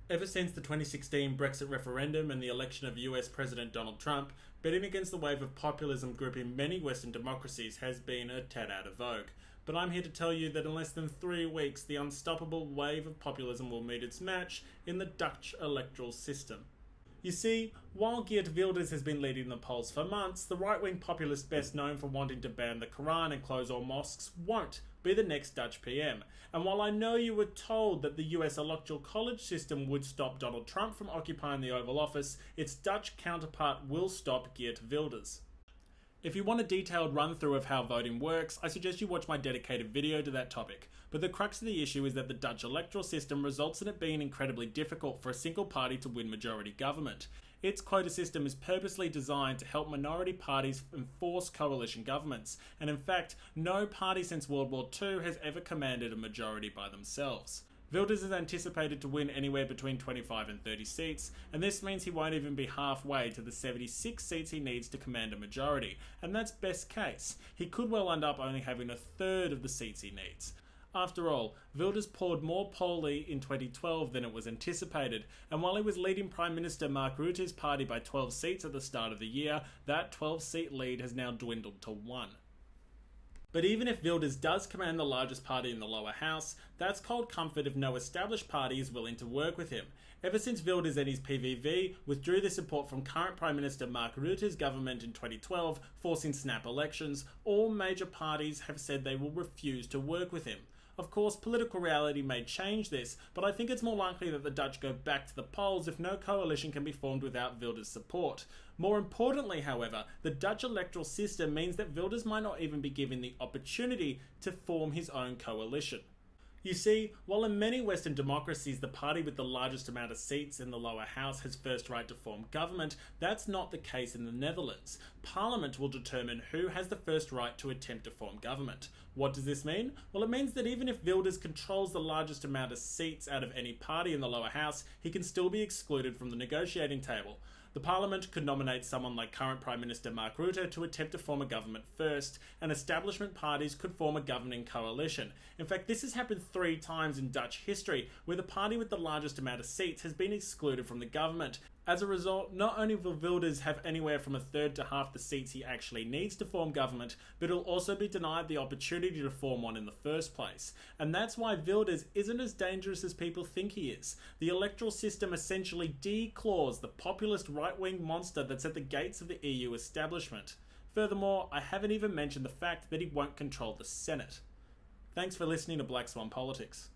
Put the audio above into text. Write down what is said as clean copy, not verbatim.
Ever since the 2016 Brexit referendum and the election of US President Donald Trump, betting against the wave of populism gripping many Western democracies has been a tad out of vogue. But I'm here to tell you that in less than 3 weeks, the unstoppable wave of populism will meet its match in the Dutch electoral system. You see, while Geert Wilders has been leading the polls for months, the right-wing populist best known for wanting to ban the Quran and close all mosques won't be the next Dutch PM. And while I know you were told that the US electoral college system would stop Donald Trump from occupying the Oval Office, its Dutch counterpart will stop Geert Wilders. If you want a detailed run-through of how voting works, I suggest you watch my dedicated video to that topic. But the crux of the issue is that the Dutch electoral system results in it being incredibly difficult for a single party to win majority government. Its quota system is purposely designed to help minority parties enforce coalition governments, and in fact, no party since World War II has ever commanded a majority by themselves. Wilders is anticipated to win anywhere between 25 and 30 seats, and this means he won't even be halfway to the 76 seats he needs to command a majority, and that's best case. He could well end up only having a third of the seats he needs. After all, Wilders poured more poorly in 2012 than it was anticipated, and while he was leading Prime Minister Mark Rutte's party by 12 seats at the start of the year, that 12-seat lead has now dwindled to 1. But even if Wilders does command the largest party in the lower house, that's cold comfort if no established party is willing to work with him. Ever since Wilders and his PvdA withdrew their support from current Prime Minister Mark Rutte's government in 2012, forcing snap elections, all major parties have said they will refuse to work with him. Of course, political reality may change this, but I think it's more likely that the Dutch go back to the polls if no coalition can be formed without Wilders' support. More importantly, however, the Dutch electoral system means that Wilders might not even be given the opportunity to form his own coalition. You see, while in many Western democracies the party with the largest amount of seats in the lower house has first right to form government, that's not the case in the Netherlands. Parliament will determine who has the first right to attempt to form government. What does this mean? Well, it means that even if Wilders controls the largest amount of seats out of any party in the lower house, he can still be excluded from the negotiating table. The Parliament could nominate someone like current Prime Minister Mark Rutte to attempt to form a government first, and establishment parties could form a governing coalition. In fact, this has happened 3 times in Dutch history, where the party with the largest amount of seats has been excluded from the government. As a result, not only will Wilders have anywhere from a third to half the seats he actually needs to form government, but he'll also be denied the opportunity to form one in the first place. And that's why Wilders isn't as dangerous as people think he is. The electoral system essentially declaws the populist right-wing monster that's at the gates of the EU establishment. Furthermore, I haven't even mentioned the fact that he won't control the Senate. Thanks for listening to Black Swan Politics.